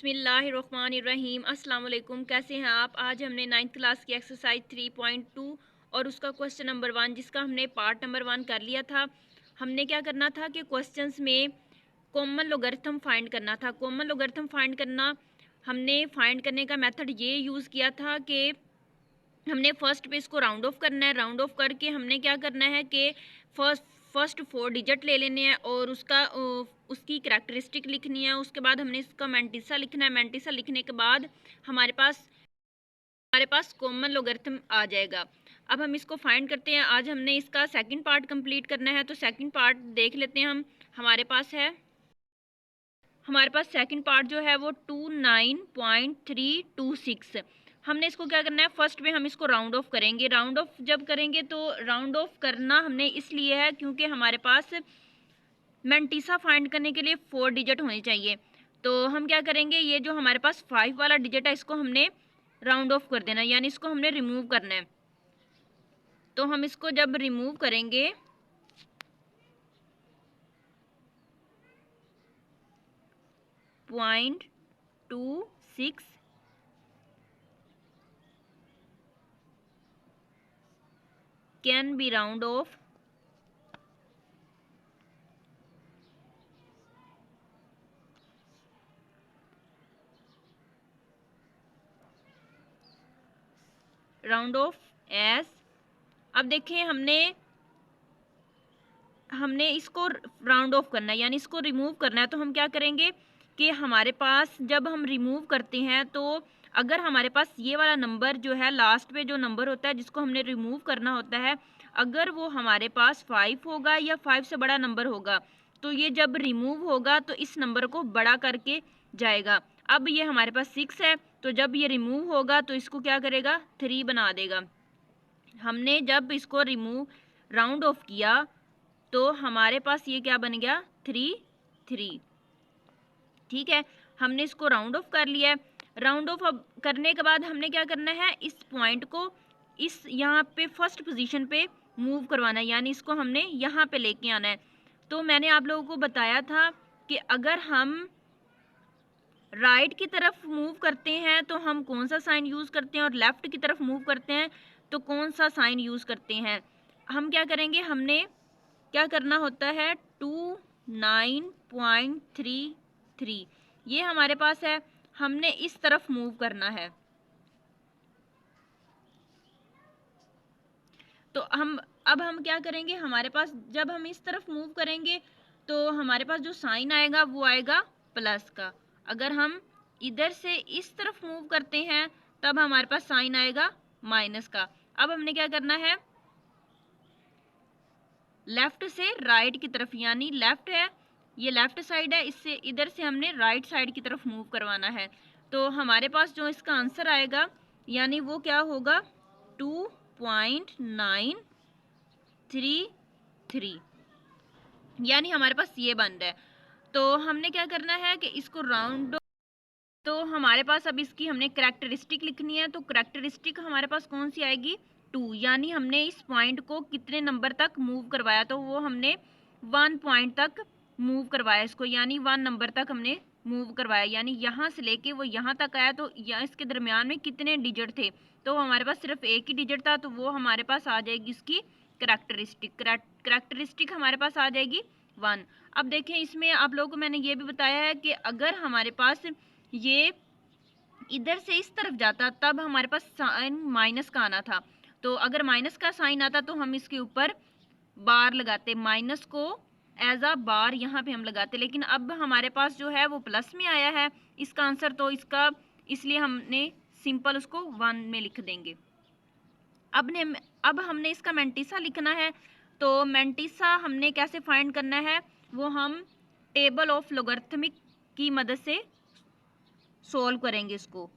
बिस्मिल्लाहिर्रहमानिर्रहीम। अस्सलाम वालेकुम। कैसे हैं आप? आज हमने 9th क्लास की एक्सरसाइज 3.2 और उसका क्वेश्चन नंबर 1 जिसका हमने पार्ट नंबर 1 कर लिया था। हमने क्या करना था कि क्वेश्चंस में कॉमन लोगरिथम फाइंड करना था। कॉमन लोगरिथम फाइंड करना, हमने फाइंड करने का मेथड ये यूज़ किया था कि हमने फर्स्ट पे इसको राउंड ऑफ करना है। राउंड ऑफ करके हमने क्या करना है कि फर्स्ट 4 डिजिट ले लेने हैं और उसकी करैक्टरिस्टिक लिखनी है। उसके बाद हमने इसका मैंटिसा लिखना है। मैंटिसा लिखने के बाद हमारे पास कॉमन लोगरिथम आ जाएगा। अब हम इसको फाइंड करते हैं। आज हमने इसका सेकंड पार्ट कंप्लीट करना है, तो सेकंड पार्ट देख लेते हैं हम। हमारे पास सेकंड पार्ट जो है वो 29.326। हमने इसको क्या करना है, फर्स्ट में हम इसको राउंड ऑफ करेंगे। राउंड ऑफ जब करेंगे तो राउंड ऑफ करना हमने इसलिए है क्योंकि हमारे पास मैंटिसा फाइंड करने के लिए 4 डिजिट होने चाहिए। तो हम क्या करेंगे, ये जो हमारे पास 5 वाला डिजिट है इसको हमने राउंड ऑफ कर देना, यानी इसको हमने रिमूव करना है। तो हम इसको जब रिमूव करेंगे 0.26 can be round off S. अब देखें, हमने इसको राउंड ऑफ करना है, यानी इसको रिमूव करना है। तो हम क्या करेंगे कि हमारे पास जब हम रिमूव करते हैं तो अगर हमारे पास ये वाला नंबर जो है, लास्ट पे जो नंबर होता है जिसको हमने रिमूव करना होता है, अगर वो हमारे पास 5 होगा या 5 से बड़ा नंबर होगा तो ये जब रिमूव होगा तो इस नंबर को बड़ा करके जाएगा। अब ये हमारे पास 6 है, तो जब ये रिमूव होगा तो इसको क्या करेगा, 3 बना देगा। हमने जब इसको रिमूव राउंड ऑफ किया तो हमारे पास ये क्या बन गया, 3। ठीक है, हमने इसको राउंड ऑफ कर लिया है। राउंड ऑफ करने के बाद हमने क्या करना है, इस पॉइंट को इस यहाँ पे फर्स्ट पोजीशन पे मूव करवाना है, यानी इसको हमने यहाँ पे लेके आना है। तो मैंने आप लोगों को बताया था कि अगर हम राइट की तरफ मूव करते हैं तो हम कौन सा साइन यूज़ करते हैं, और लेफ़्ट की तरफ मूव करते हैं तो कौन सा साइन यूज़ करते हैं। हम क्या करेंगे, हमने क्या करना होता है, 29.33 ये हमारे पास है, हमने इस तरफ मूव करना है। तो अब हम क्या करेंगे, हमारे पास जब हम इस तरफ मूव करेंगे तो हमारे पास जो साइन आएगा वो आएगा प्लस का। अगर हम इधर से इस तरफ मूव करते हैं तब हमारे पास साइन आएगा माइनस का। अब हमने क्या करना है, लेफ्ट से राइट की तरफ, यानी लेफ्ट है, ये लेफ्ट साइड है, इससे इधर से हमने राइट साइड की तरफ मूव करवाना है। तो हमारे पास जो इसका आंसर आएगा यानी वो क्या होगा, 2.933, यानी हमारे पास ये बन रहा है। तो हमने क्या करना है कि इसको राउंड, तो हमारे पास अब इसकी हमने करैक्टरिस्टिक लिखनी है। तो करैक्टरिस्टिक हमारे पास कौन सी आएगी, 2, यानी हमने इस पॉइंट को कितने नंबर तक मूव करवाया, तो वो हमने 1 पॉइंट तक मूव करवाया इसको, यानी 1 नंबर तक हमने मूव करवाया, यानी यहाँ से लेके वो यहाँ तक आया। तो यहाँ इसके दरमियान में कितने डिजिट थे, तो हमारे पास सिर्फ एक ही डिजिट था, तो वो हमारे पास आ जाएगी इसकी करैक्टरिस्टिक हमारे पास आ जाएगी 1। अब देखें, इसमें आप लोगों को मैंने ये भी बताया है कि अगर हमारे पास ये इधर से इस तरफ जाता तब हमारे पास साइन माइनस का आना था। तो अगर माइनस का साइन आता तो हम इसके ऊपर बार लगाते, माइनस को एज अ बार यहाँ पे हम लगाते, लेकिन अब हमारे पास जो है वो प्लस में आया है इसका आंसर, तो इसका इसलिए हमने सिंपल उसको 1 में लिख देंगे। अब हमने इसका मैंटिसा लिखना है। तो मैंटिसा हमने कैसे फाइंड करना है, वो हम टेबल ऑफ लोगरिथमिक की मदद से सोल्व करेंगे इसको।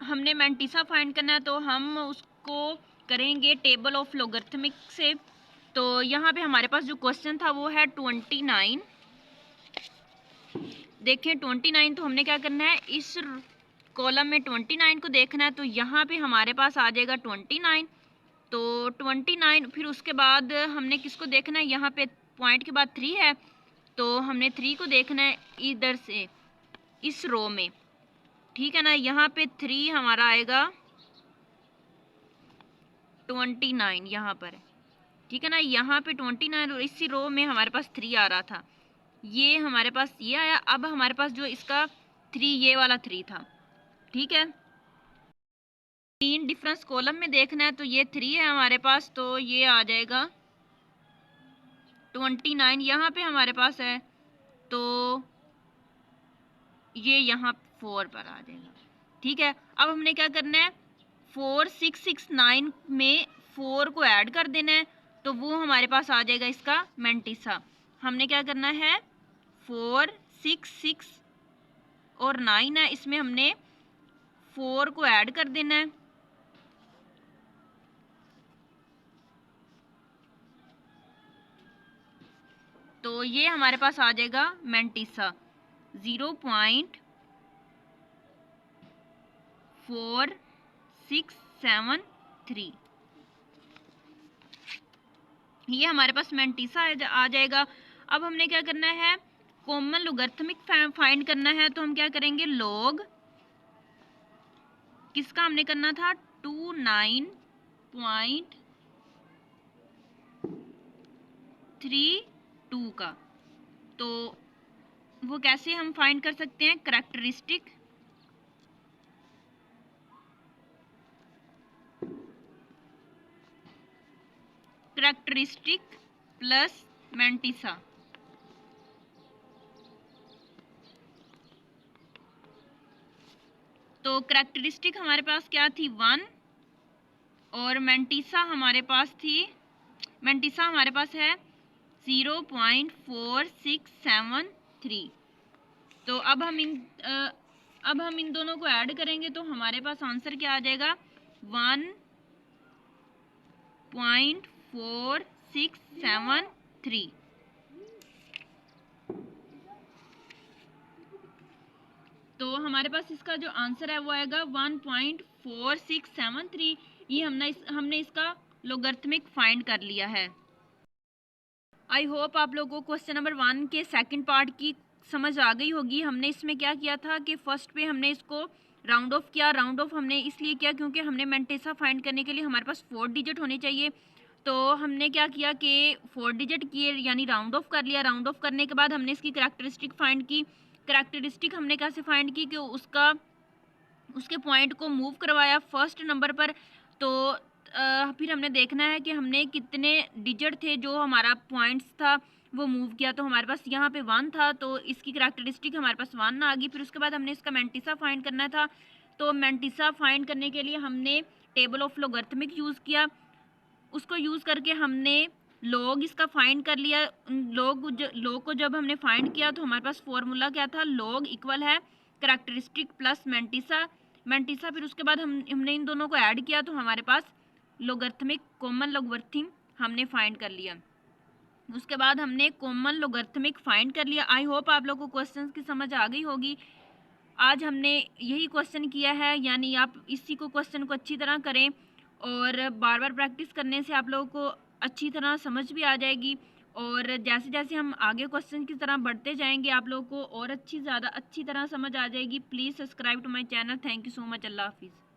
हमने मैंटिसा फाइंड करना है तो हम उसको करेंगे टेबल ऑफ लोगरिथमिक से। तो यहाँ पे हमारे पास जो क्वेश्चन था वो है 29। देखें 29, तो हमने क्या करना है, इस कॉलम में 29 को देखना है तो यहाँ पे हमारे पास आ जाएगा 29। तो 29 फिर उसके बाद हमने किसको देखना है, यहाँ पे पॉइंट के बाद 3 है तो हमने 3 को देखना है इधर से इस रो में, ठीक है ना। यहाँ पे 3 हमारा आएगा 29 यहाँ पर है, ठीक है ना। यहाँ पे 29 और इसी रो में हमारे पास 3 आ रहा था, ये हमारे पास ये आया। अब हमारे पास जो इसका 3 ये वाला 3 था, ठीक है। 3 डिफरेंस कॉलम में देखना है तो ये 3 है हमारे पास, तो ये आ जाएगा 29 यहाँ पे हमारे पास है तो ये यहाँ 4 पर आ जाएगा, ठीक है। अब हमने क्या करना है, 4 6 6 9 में 4 को ऐड कर देना है तो वो हमारे पास आ जाएगा इसका मेंटिसा। हमने क्या करना है, 4 6 6 और 9 है, इसमें हमने 4 को ऐड कर देना है तो ये हमारे पास आ जाएगा मेंटिसा 0.4673। ये हमारे पास मेंटिसा आ जाएगा। अब हमने क्या करना है, कॉमन लोगरिथमिक फाइंड करना है तो हम क्या करेंगे, लॉग किसका हमने करना था, 29.32 का। तो वो कैसे हम फाइंड कर सकते हैं, करैक्टरिस्टिक प्लस मेंटिसा। तो करैक्टरिस्टिक हमारे पास क्या थी 1 और मेंटिसा हमारे पास है 0.4673। तो अब हम इन दोनों को ऐड करेंगे तो हमारे पास आंसर क्या आ जाएगा, 1.4673। तो हमारे पास इसका जो आंसर है वो आएगा 1.4673। ये हमने इसका लोगरिथमिक फाइंड कर लिया है। आई होप आप लोगों को क्वेश्चन नंबर 1 के सेकंड पार्ट की समझ आ गई होगी। हमने इसमें क्या किया था कि फर्स्ट पे हमने इसको राउंड ऑफ किया। राउंड ऑफ हमने इसलिए किया क्योंकि हमने मेंटिसा फाइंड करने के लिए हमारे पास 4 डिजिट होने चाहिए। तो हमने क्या किया कि 4 डिजिट किए यानी राउंड ऑफ कर लिया। राउंड ऑफ करने के बाद हमने इसकी करैक्टरिस्टिक फाइंड की। करैक्टरिस्टिक हमने कैसे फाइंड की कि उसके पॉइंट को मूव करवाया फर्स्ट नंबर पर। तो फिर हमने देखना है कि हमने कितने डिजिट थे जो हमारा पॉइंट्स था वो मूव किया। तो हमारे पास यहाँ पे 1 था तो इसकी करैक्टरिस्टिक हमारे पास 1 आ गई। फिर उसके बाद हमने इसका मेंटिसा फाइंड करना था। तो मेंटिसा फाइंड करने के लिए हमने टेबल ऑफ लोगरिथमिक यूज़ किया। उसको यूज़ करके हमने लॉग इसका फाइंड कर लिया। लॉग को जब हमने फाइंड किया तो हमारे पास फॉर्मूला क्या था, लॉग इक्वल है करैक्टरिस्टिक प्लस मेंटिसा। फिर उसके बाद हमने इन दोनों को ऐड किया तो हमारे पास लोगरिथमिक कॉमन लोगरिथम हमने फाइंड कर लिया। उसके बाद हमने कॉमन लोगरिथमिक फाइंड कर लिया। आई होप आप लोगों को क्वेश्चन की समझ आ गई होगी। आज हमने यही क्वेश्चन किया है, यानी आप इसी को क्वेश्चन को अच्छी तरह करें और बार बार प्रैक्टिस करने से आप लोगों को अच्छी तरह समझ भी आ जाएगी। और जैसे जैसे हम आगे क्वेश्चन की तरह बढ़ते जाएंगे आप लोगों को और ज़्यादा अच्छी तरह समझ आ जाएगी। Please subscribe to my channel. Thank you so much. Allah हाफिज़।